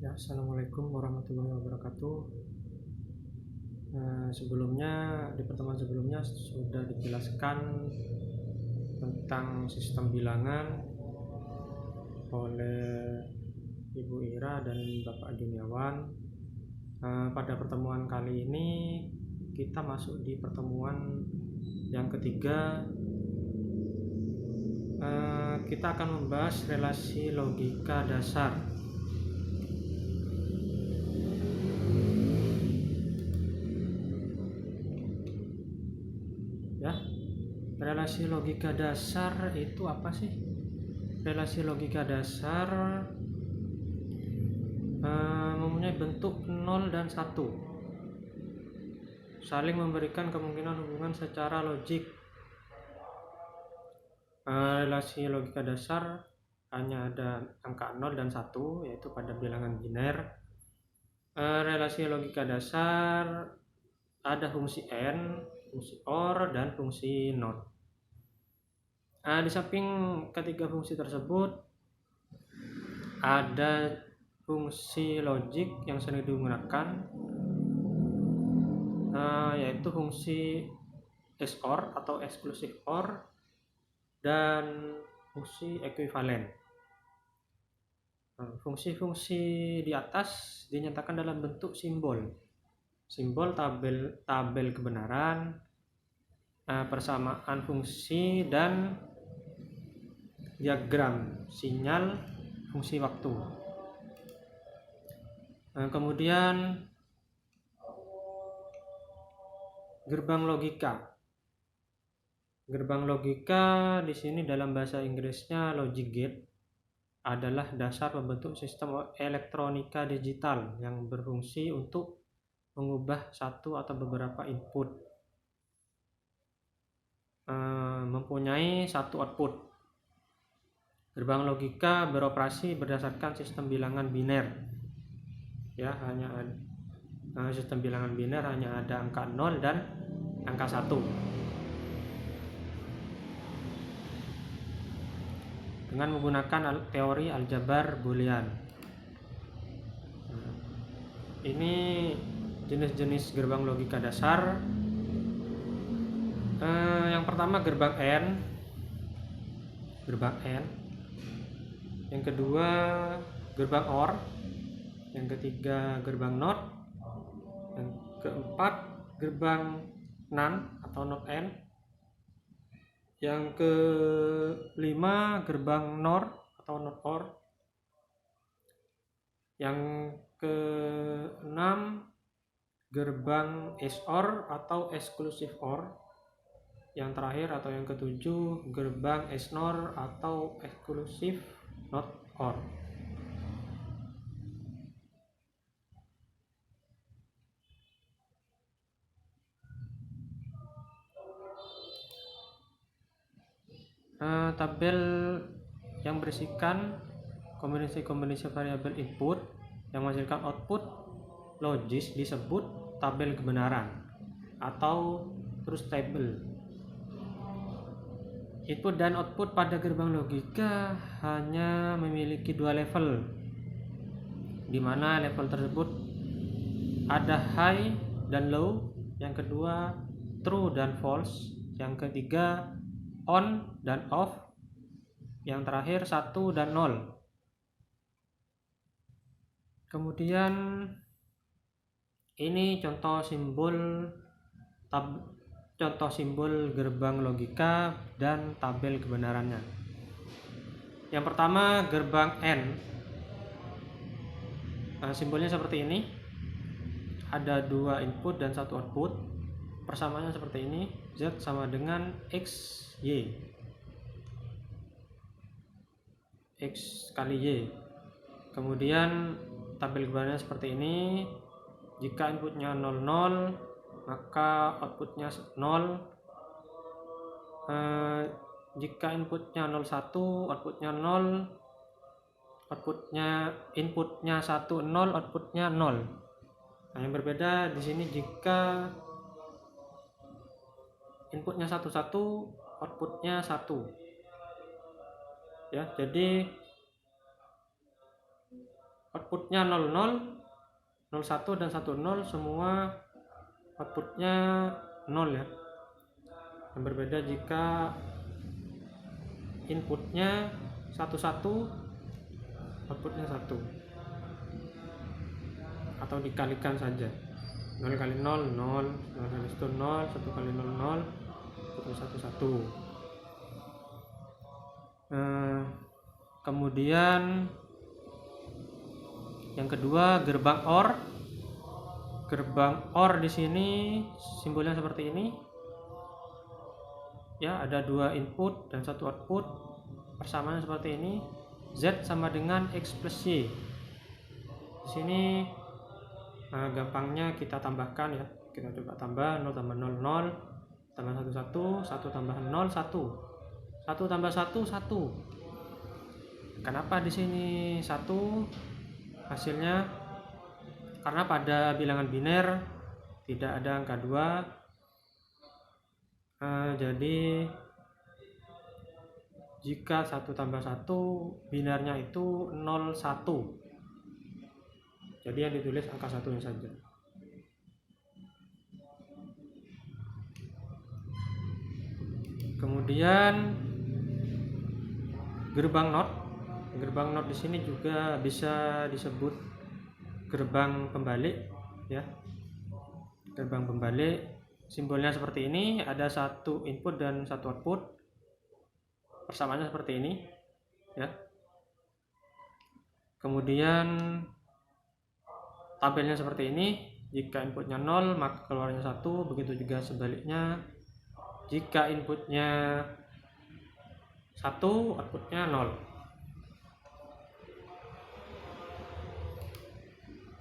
Ya, Assalamualaikum warahmatullahi wabarakatuh. Sebelumnya di pertemuan sebelumnya sudah dijelaskan tentang sistem bilangan oleh Ibu Ira dan Bapak Juniawan. Pada pertemuan kali ini kita masuk di pertemuan yang ketiga. Kita akan membahas relasi logika dasar. Ya, relasi logika dasar itu apa sih? Relasi logika dasar mempunyai bentuk 0 dan 1, saling memberikan kemungkinan hubungan secara logik. Relasi logika dasar hanya ada angka 0 dan 1, yaitu pada bilangan biner. Relasi logika dasar ada fungsi n, fungsi or, dan fungsi not. Di samping ketiga fungsi tersebut ada fungsi logik yang sering digunakan, yaitu fungsi XOR atau exclusive OR dan fungsi ekuivalen. Fungsi-fungsi di atas dinyatakan dalam bentuk simbol tabel kebenaran, persamaan fungsi, dan diagram sinyal fungsi waktu. Kemudian gerbang logika. Gerbang logika di sini dalam bahasa Inggrisnya logic gate adalah dasar pembentuk sistem elektronika digital yang berfungsi untuk mengubah satu atau beberapa input, mempunyai satu output. Gerbang logika beroperasi berdasarkan sistem bilangan biner. Ya, sistem bilangan biner hanya ada angka 0 dan angka 1. Dengan menggunakan teori aljabar boolean. Ini jenis-jenis gerbang logika dasar. Yang pertama gerbang n. Yang kedua gerbang or. Yang ketiga gerbang not. Yang keempat gerbang NaN atau not n. Yang kelima gerbang NOR atau not or. Yang keenam gerbang XOR atau exclusive OR. Yang terakhir atau yang ketujuh gerbang XNOR atau exclusive not OR. Tabel yang berisikan kombinasi variabel input yang menghasilkan output logis disebut tabel kebenaran atau truth table. Input dan output pada gerbang logika hanya memiliki dua level, di mana level tersebut ada high dan low, yang kedua true dan false, yang ketiga on dan off, yang terakhir 1 dan 0. Kemudian ini contoh simbol gerbang logika dan tabel kebenarannya. Yang pertama gerbang N. Simbolnya seperti ini. Ada dua input dan satu output. Persamaannya seperti ini. Z sama dengan X, Y. X kali Y. Kemudian tabel kebenarannya seperti ini. Jika inputnya 00, maka outputnya 0. Jika inputnya 01, outputnya 0. Inputnya 10, outputnya 0. Nah, yang berbeda di sini jika inputnya 11, outputnya 1. Ya, jadi outputnya 00, 01 dan 10 semua outputnya 0 ya. Yang berbeda jika inputnya 11, outputnya 1, atau dikalikan saja. 0 kali 0, 0, 0 kali 1, 0, 1 kali 0, 0, 1 1. Kemudian yang kedua, gerbang OR. Gerbang OR di sini simbolnya seperti ini. Ya, ada 2 input dan 1 output. Persamaannya seperti ini. Z sama dengan X plus Y. Di sini gampangnya kita tambahkan ya. Kita coba tambah 0 tambah 0, 0, tambah 1, 1, 1 tambah 0, 1. 1 tambah 1, 1. Kenapa di sini 1 hasilnya? Karena pada bilangan biner tidak ada angka 2. Jadi jika 1 tambah 1 binernya itu 0, 1. Jadi yang ditulis angka 1-nya saja. Kemudian gerbang NOT. Gerbang NOT di sini juga bisa disebut gerbang pembalik ya. Gerbang pembalik simbolnya seperti ini, ada 1 input dan 1 output. Persamaannya seperti ini ya. Kemudian tabelnya seperti ini. Jika inputnya 0 maka keluarnya 1, begitu juga sebaliknya. Jika inputnya 1 outputnya 0.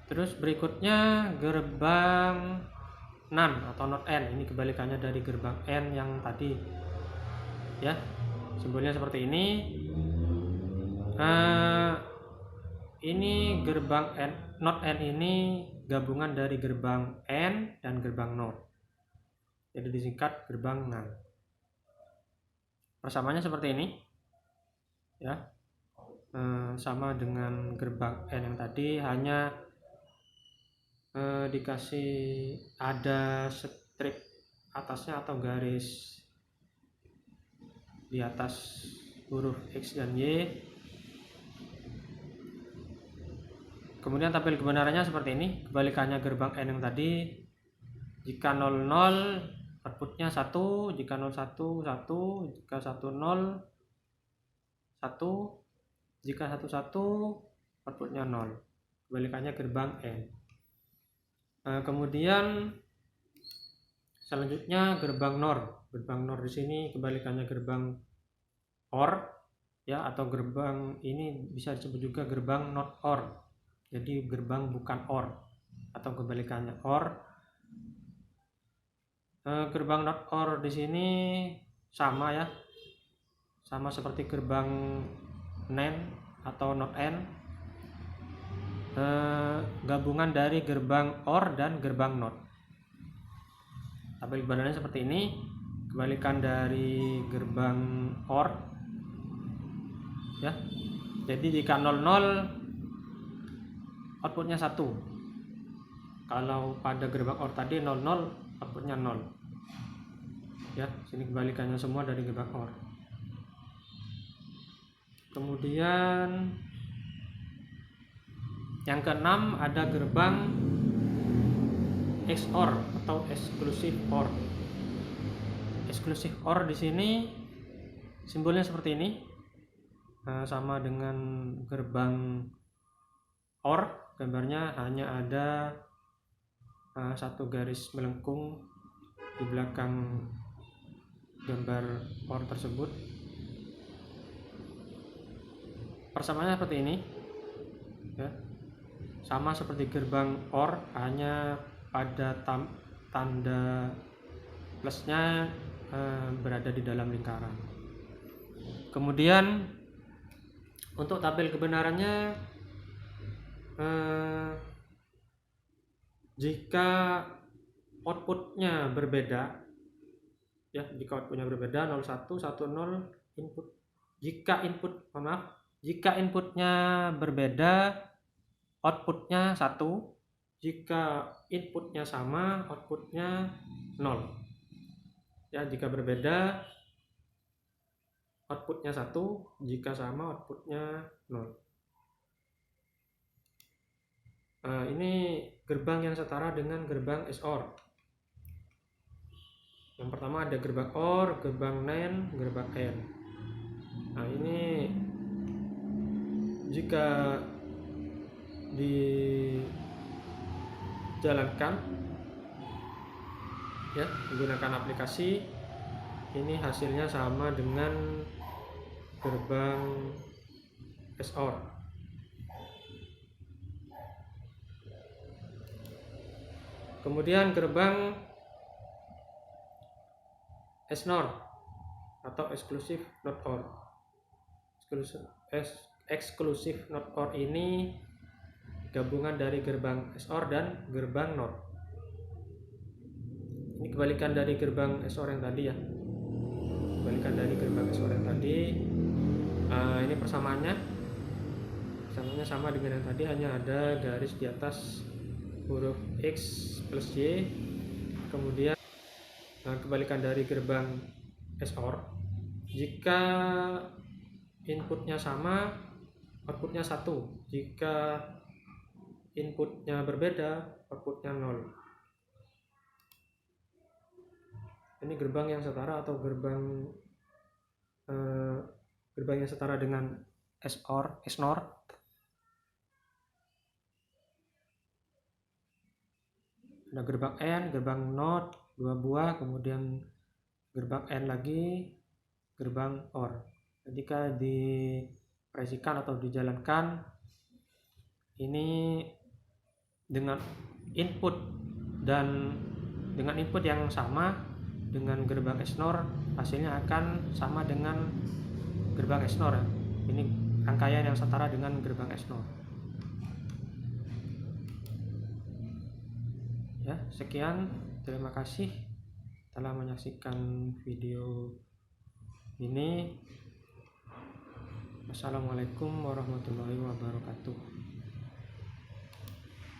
Terus berikutnya gerbang NAND atau not N. Ini kebalikannya dari gerbang N yang tadi ya. Simbolnya seperti ini. Ini gerbang N, not N ini gabungan dari gerbang N dan gerbang NOT. Jadi disingkat gerbang NAND. Persamaannya seperti ini ya. Sama dengan gerbang N yang tadi, hanya dikasih ada strip atasnya atau garis di atas huruf X dan Y. Kemudian tabel kebenarannya seperti ini. Kebalikannya gerbang N yang tadi. Jika 00 outputnya 1, jika 01 1, jika 10 1, jika 11 outputnya 0. Kebalikannya gerbang N. Kemudian selanjutnya gerbang NOR. Gerbang NOR di sini kebalikannya gerbang OR ya, atau gerbang ini bisa disebut juga gerbang not OR. Jadi gerbang bukan OR atau kebalikannya OR. Gerbang not OR di sini sama ya. Sama seperti gerbang NAND atau not N. Gabungan dari gerbang OR dan gerbang NOT. Tabel kebenarannya seperti ini. Kebalikan dari gerbang OR ya. Jadi jika 00 outputnya 1. Kalau pada gerbang OR tadi 00 outputnya 0 ya. Sini kebalikannya semua dari gerbang OR. Kemudian yang keenam ada gerbang XOR atau exclusive OR. Exclusive OR di sini simbolnya seperti ini. Sama dengan gerbang OR, gambarnya hanya ada satu garis melengkung di belakang gambar OR tersebut. Persamaannya seperti ini ya. Sama seperti gerbang OR, hanya pada tanda plusnya berada di dalam lingkaran. Kemudian untuk tabel kebenarannya, jika outputnya berbeda ya, jika outputnya berbeda 01 10 input. Jika inputnya berbeda outputnya 1. Jika inputnya sama, outputnya 0. Ya, jika berbeda, outputnya 1. Jika sama, outputnya 0. Nah, ini gerbang yang setara dengan gerbang XOR. Yang pertama ada gerbang OR, gerbang NAND, gerbang AND. Nah, ini jika dijalankan ya menggunakan aplikasi, ini hasilnya sama dengan gerbang XOR. Kemudian gerbang XNOR atau Exclusive Not OR. Exclusive Not OR ini gabungan dari gerbang XOR dan gerbang NOR. Ini kebalikan dari gerbang XOR yang tadi ya. Kebalikan dari gerbang XOR yang tadi. Ini persamaannya sama dengan yang tadi, hanya ada garis di atas huruf X plus Y. Kemudian kebalikan dari gerbang XOR, jika inputnya sama, outputnya 1. Jika inputnya berbeda, outputnya 0. Ini gerbang yang setara atau gerbang yang setara dengan XNOR. Ada gerbang AND, gerbang NOT 2 buah, kemudian gerbang AND lagi, gerbang OR. Jika dioperasikan atau dijalankan, ini dengan input yang sama dengan gerbang XNOR, hasilnya akan sama dengan gerbang XNOR ya. Ini rangkaian yang setara dengan gerbang XNOR. Ya, sekian, terima kasih telah menyaksikan video ini. Wassalamualaikum warahmatullahi wabarakatuh.